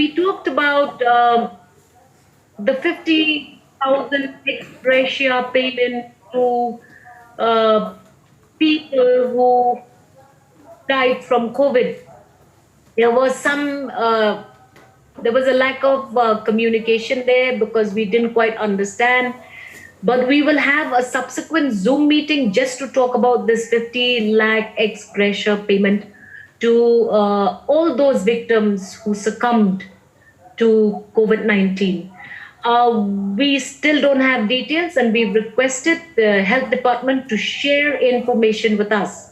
we talked about the 50,000 ex gratia payment to people who died from COVID. There was there was a lack of communication there because we didn't quite understand. But we will have a subsequent Zoom meeting just to talk about this 50 lakh ex gratia payment to all those victims who succumbed to COVID-19. We still don't have details, and we've requested the health department to share information with us